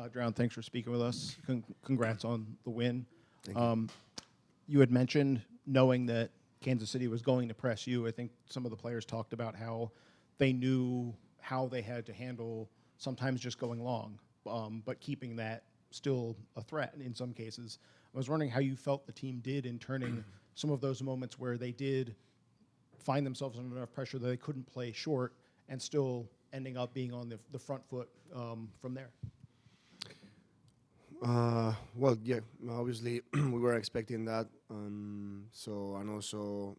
Adrián, thanks for speaking with us. Congrats on the win. Thank you. You had mentioned knowing that Kansas City was going to press you. I think some of the players talked about how they knew how they had to handle sometimes just going long, but keeping that still a threat in some cases. I was wondering how you felt the team did in turning some of those moments where they did find themselves under enough pressure that they couldn't play short and still ending up being on the front foot from there. Well, yeah, obviously we were expecting that. And also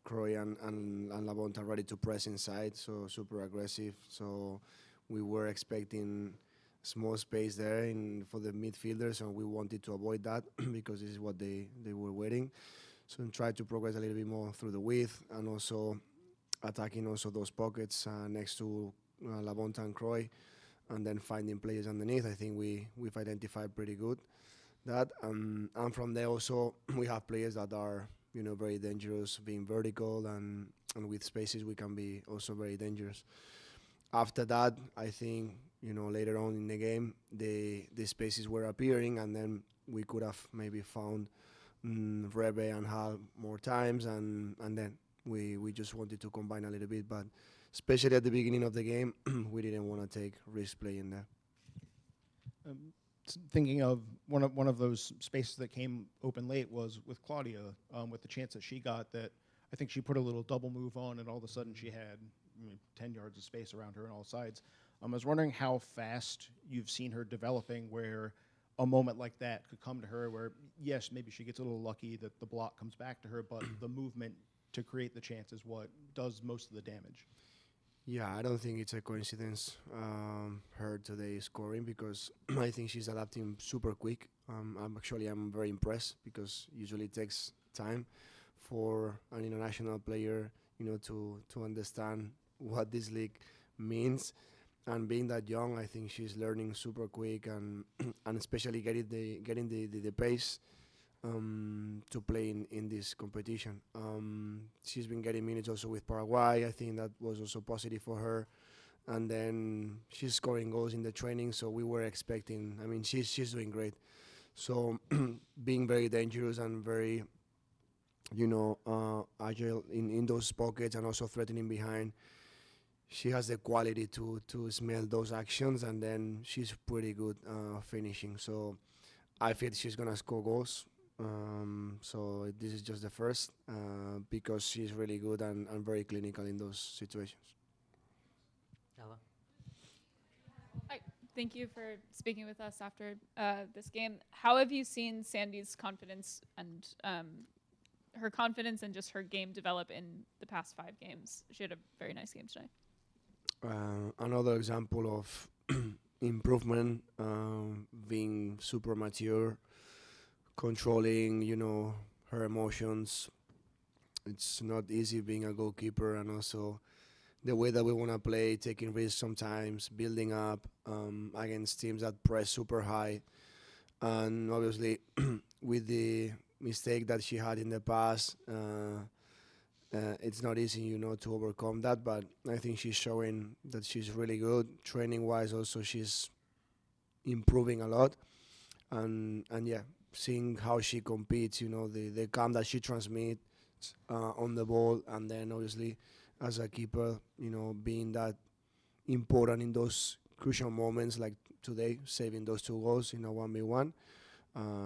Croy and Lavont are ready to press inside, so super aggressive. So we were expecting small space there for the midfielders, and we wanted to avoid that because this is what they were waiting. So we tried to progress a little bit more through the width and also attacking also those pockets next to Lavont and Croy, and then finding players underneath. I think we've identified pretty good that, and from there also we have players that are very dangerous, being vertical and with spaces we can be also very dangerous. After that, I think later on in the game the spaces were appearing, and then we could have maybe found Rebe and Hal more times, and then we just wanted to combine a little bit, but especially at the beginning of the game, we didn't want to take risk playing there. Thinking of one of those spaces that came open late was with Claudia, with the chance that she got that I think she put a little double move on, and all of a sudden she had 10 yards of space around her on all sides. I was wondering how fast you've seen her developing, where a moment like that could come to her where, yes, maybe she gets a little lucky that the block comes back to her, but the movement to create the chance is what does most of the damage. Yeah, I don't think it's a coincidence, her today scoring, because I think she's adapting super quick. I'm very impressed, because usually it takes time for an international player, to understand what this league means. And being that young, I think she's learning super quick, and and especially getting the pace to play in this competition. She's been getting minutes also with Paraguay. I think that was also positive for her. And then she's scoring goals in the training, so we were expecting. I mean, she's doing great. So being very dangerous and very, agile in those pockets, and also threatening behind. She has the quality to smell those actions, and then she's pretty good finishing. So I feel she's gonna score goals. So this is just the first, because she's really good and very clinical in those situations. Ella? Hi, thank you for speaking with us after this game. How have you seen Sandy's confidence and her confidence and just her game develop in the past 5 games? She had a very nice game today. Another example of improvement, being super mature, controlling, her emotions. It's not easy being a goalkeeper, and also the way that we want to play, taking risks sometimes, building up against teams that press super high. And obviously, with the mistake that she had in the past, it's not easy, to overcome that. But I think she's showing that she's really good. Training-wise, also, she's improving a lot. And yeah, seeing how she competes, the calm that she transmits on the ball, and then obviously as a keeper, being that important in those crucial moments like today, saving those 2 goals in a 1v1.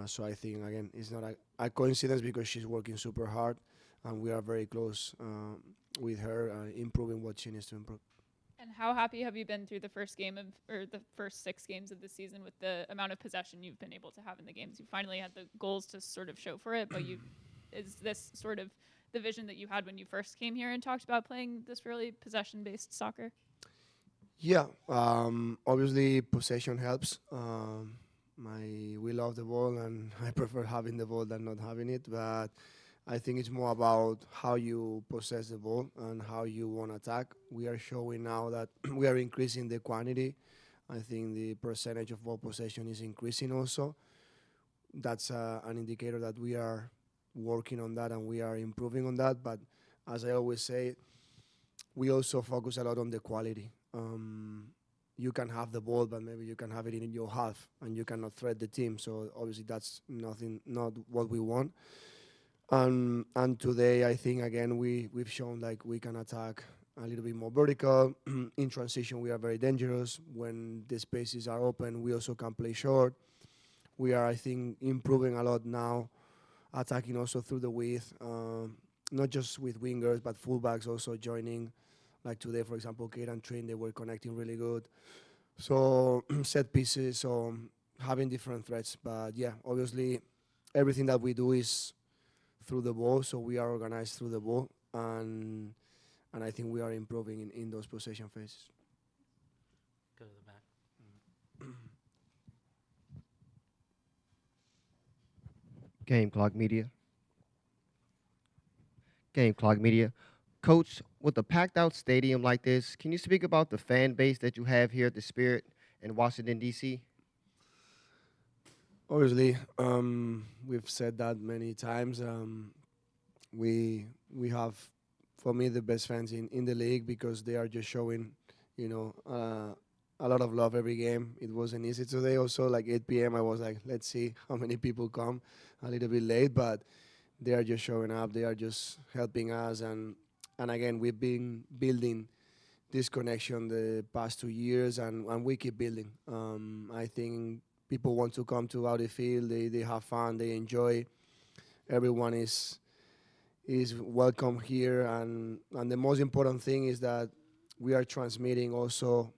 So I think, again, it's not a coincidence, because she's working super hard, and we are very close with her, improving what she needs to improve. And how happy have you been through the first the first 6 games of the season with the amount of possession you've been able to have in the games? You finally had the goals to sort of show for it, but is this sort of the vision that you had when you first came here and talked about playing this really possession-based soccer? Yeah, obviously possession helps. We love the ball, and I prefer having the ball than not having it, but I think it's more about how you possess the ball and how you want to attack. We are showing now that we are increasing the quantity. I think the percentage of ball possession is increasing also. That's an indicator that we are working on that and we are improving on that. But as I always say, we also focus a lot on the quality. you can have the ball, but maybe you can have it in your half and you cannot threat the team. So obviously that's not what we want. And today I think again we've shown like we can attack a little bit more vertical. In transition we are very dangerous. When the spaces are open, we also can play short. We are, I think, improving a lot now, attacking also through the width, not just with wingers but fullbacks also joining. Like today, for example, Kate and Trin, they were connecting really good. So set pieces, so having different threats. But yeah, obviously everything that we do is through the ball, so we are organized through the ball, and I think we are improving in those possession phases. Go to the back. Game Clock Media. Game Clock Media. Coach, with a packed out stadium like this, can you speak about the fan base that you have here at the Spirit in Washington, D.C.? Obviously, we've said that many times. We have, for me, the best fans in the league because they are just showing, a lot of love every game. It wasn't easy today. Also, like 8 p.m., I was like, let's see how many people come. A little bit late, but they are just showing up. They are just helping us, and again, we've been building this connection the past 2 years, and we keep building. I think people want to come to Audi Field. They have fun. They enjoy. Everyone is welcome here, and the most important thing is that we are transmitting also,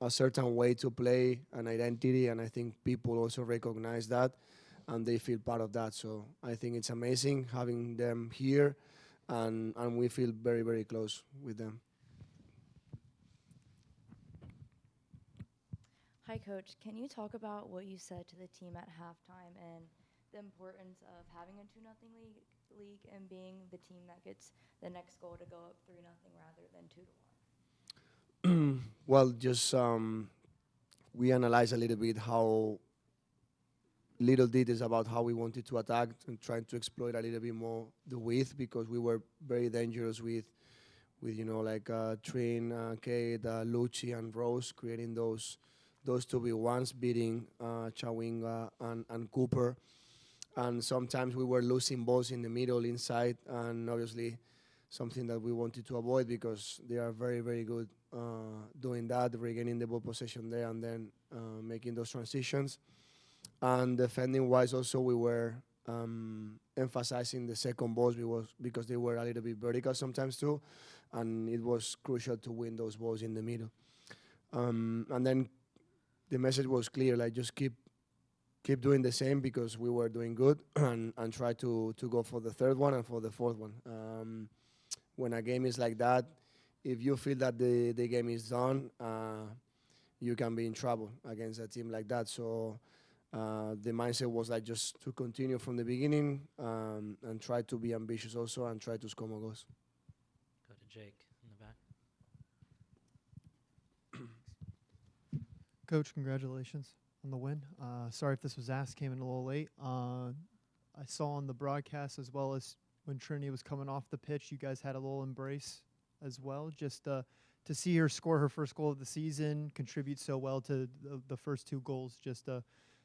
a certain way to play, an identity, and I think people also recognize that, and they feel part of that. So I think it's amazing having them here, and we feel very, very close with them. Hi, Coach. Can you talk about what you said to the team at halftime and the importance of having a 2-0 league and being the team that gets the next goal to go up 3-0 rather than 2-1? Well, just we analyze a little bit how little details about how we wanted to attack and trying to exploit a little bit more the width because we were very dangerous with Trin, Kate, Lucci, and Rose, creating those 2v1s, beating Chawinga and Cooper. And sometimes we were losing balls in the middle, inside, and obviously something that we wanted to avoid because they are very, very good doing that, regaining the ball possession there and then making those transitions. And defending-wise also, we were emphasizing the second balls because they were a little bit vertical sometimes too, and it was crucial to win those balls in the middle. And then the message was clear, like just keep doing the same because we were doing good and try to go for the third one and for the fourth one. When a game is like that, if you feel that the game is done, you can be in trouble against a team like that. So the mindset was like just to continue from the beginning and try to be ambitious also and try to score more goals. Go to Jake in the back. Coach, congratulations on the win. Sorry if this was asked, came in a little late. I saw on the broadcast as well as when Trinity was coming off the pitch, you guys had a little embrace as well. Just to see her score her first goal of the season, contribute so well to the first 2 goals. Just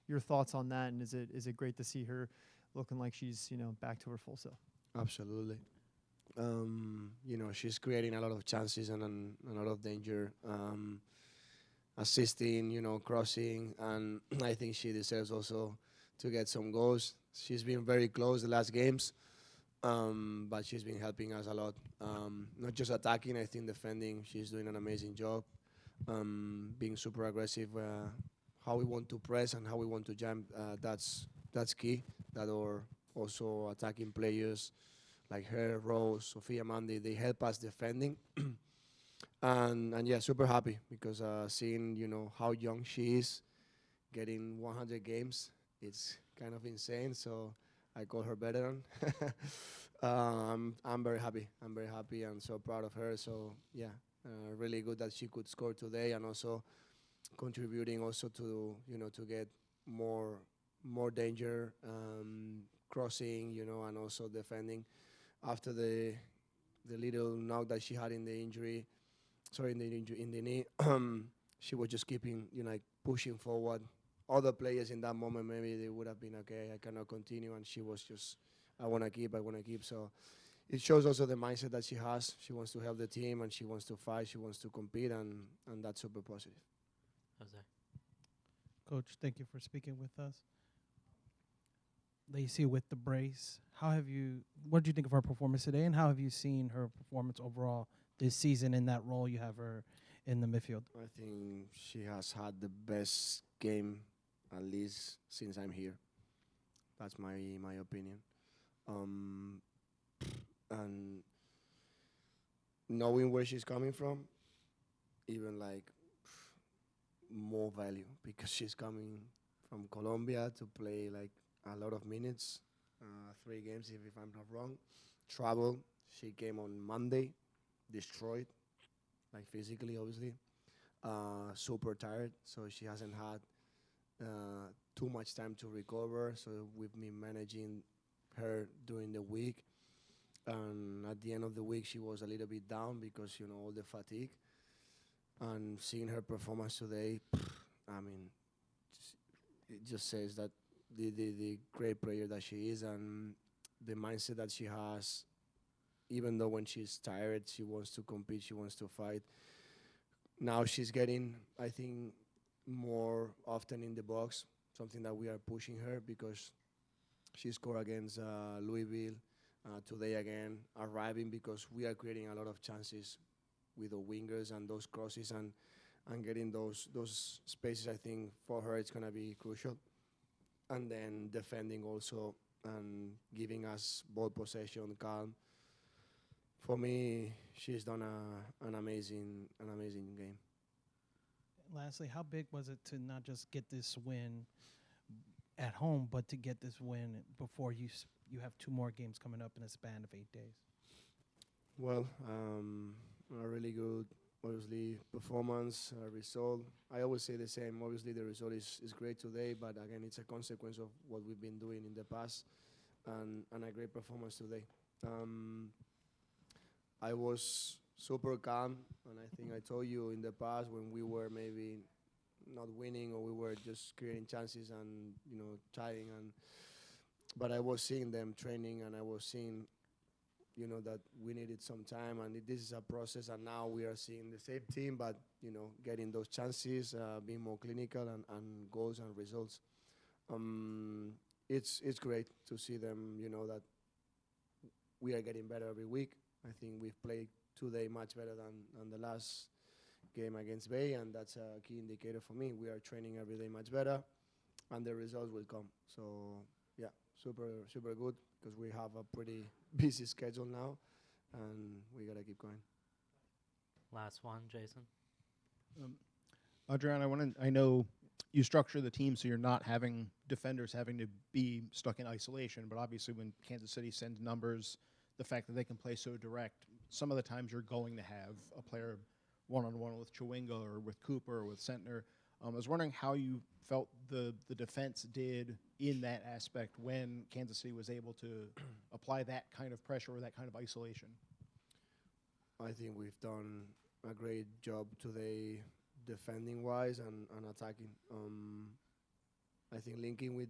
your thoughts on that, and is it great to see her looking like she's back to her full self? Absolutely. She's creating a lot of chances and a lot of danger. Assisting, crossing, and I think she deserves also to get some goals. She's been very close the last games, but she's been helping us a lot. Not just attacking, I think defending, she's doing an amazing job. Being super aggressive, how we want to press and how we want to jump, that's key. That are also attacking players like her, Rose, Sofia, Mandy, they help us defending. And yeah, super happy because seeing how young she is, getting 100 games, it's kind of insane. So I call her veteran. I'm very happy. I'm very happy and so proud of her. So yeah, really good that she could score today and also contributing also to to get more danger, crossing, and also defending after the little knock that she had in the injury. Sorry, in the knee. she was just keeping, like pushing forward. Other players in that moment, maybe they would have been, okay, I cannot continue, and she was just, I want to keep, I want to keep. So it shows also the mindset that she has. She wants to help the team, and she wants to fight, she wants to compete, and that's super positive. Jose. Coach, thank you for speaking with us. Lacey with the brace. What did you think of her performance today, and how have you seen her performance overall this season in that role you have her in the midfield? I think she has had the best game, at least since I'm here. That's my opinion. And knowing where she's coming from, even like more value, because she's coming from Colombia to play like a lot of minutes, 3 games if I'm not wrong. Travel. She came on Monday, destroyed, like physically, obviously. Super tired, so she hasn't had too much time to recover. So we've been managing her during the week, and at the end of the week she was a little bit down because all the fatigue. And seeing her performance today, I mean, it just says that the great player that she is, and the mindset that she has. Even though when she's tired, she wants to compete, she wants to fight. Now she's getting, I think, more often in the box, something that we are pushing her, because she scored against Louisville today again, arriving because we are creating a lot of chances with the wingers and those crosses, and getting those spaces. I think for her it's going to be crucial. And then defending also, and giving us ball possession, calm. For me, she's done an amazing game. Lastly, how big was it to not just get this win at home, but to get this win before you have 2 more games coming up in a span of 8 days? Well, a really good, obviously, performance, result. I always say the same. Obviously, the result is great today, but again, it's a consequence of what we've been doing in the past, and a great performance today. I was super calm, and I think I told you in the past when we were maybe not winning, or we were just creating chances and trying, but I was seeing them training, and I was seeing that we needed some time, and this is a process, and now we are seeing the same team, but getting those chances, being more clinical, and goals and results. It's great to see them, that we are getting better every week. I think we've played today much better than the last game against Bay, and that's a key indicator for me. We are training every day much better, and the results will come. So yeah, super good, because we have a pretty busy schedule now, and we gotta keep going. Last one, Jason. Adrián, I know you structure the team so you're not having defenders having to be stuck in isolation, but obviously when Kansas City sends numbers, the fact that they can play so direct, some of the times you're going to have a player one-on-one with Chewinga or with Cooper or with Sentner. I was wondering how you felt the defense did in that aspect when Kansas City was able to apply that kind of pressure or that kind of isolation. I think we've done a great job today, defending-wise and attacking. I think linking with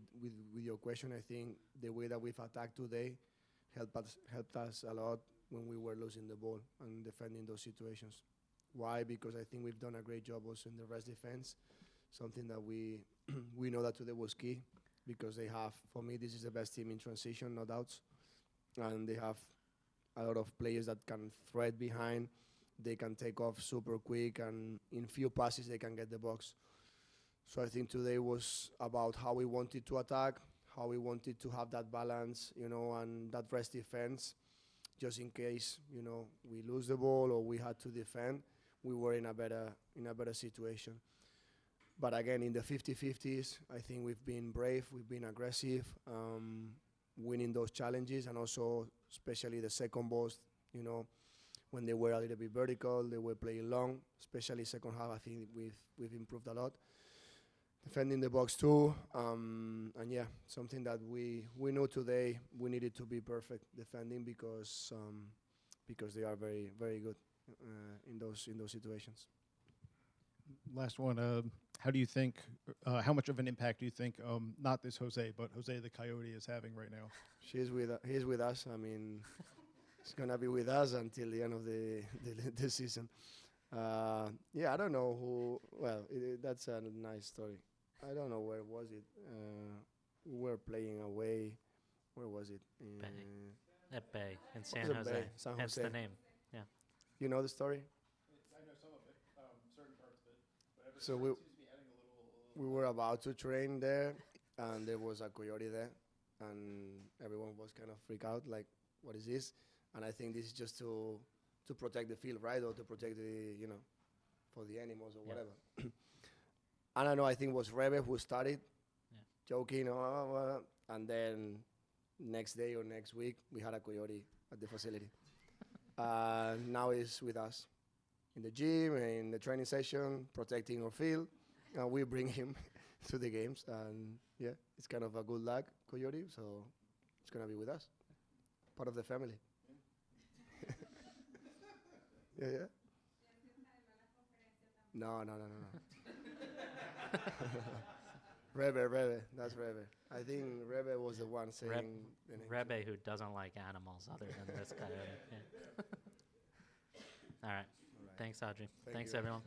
your question, I think the way that we've attacked today helped us a lot when we were losing the ball and defending those situations. Why? Because I think we've done a great job also in the rest defense, something that we know that today was key, because they have, for me, this is the best team in transition, no doubts, and they have a lot of players that can thread behind. They can take off super quick, and in few passes they can get the box. So I think today was about how we wanted to attack, how we wanted to have that balance, and that rest defense, just in case, we lose the ball or we had to defend, we were in a better situation. But again, in the 50-50s, I think we've been brave, we've been aggressive, winning those challenges, and also especially the second balls, when they were a little bit vertical, they were playing long, especially second half. I think we've improved a lot. Defending the box too, and yeah, something that we know today we needed to be perfect defending, because they are very, very good in those situations. Last one. How do you think? How much of an impact do you think? Not this Jose, but Jose the Coyote is having right now. He's with us. I mean, he's gonna be with us until the end of the season. Yeah, I don't know who. Well, that's a nice story. I don't know where was it. We were playing away. Where was it? At Bay in San it Jose. Bay? San Hence Jose. the name. Yeah. You know the story? I know some of it, certain parts of it. But So we were about to train there, and there was a coyote there, and everyone was kind of freaked out, like, what is this? And I think this is just to protect the field, right, or to protect the for the animals or Yeah. whatever. I don't know. I think it was Rebe who started, joking, and then next day or next week we had a coyote at the facility. Now he's with us in the gym, in the training session, protecting our field, and we bring him to the games. And yeah, it's kind of a good luck coyote, so it's gonna be with us, part of the family. Yeah. No. Rebe, that's Rebe. I think Rebe was the one saying the name. Rebe, who doesn't like animals other than this coyote. Yeah. All right. Thanks, Audrey. Thank Thanks, you. everyone.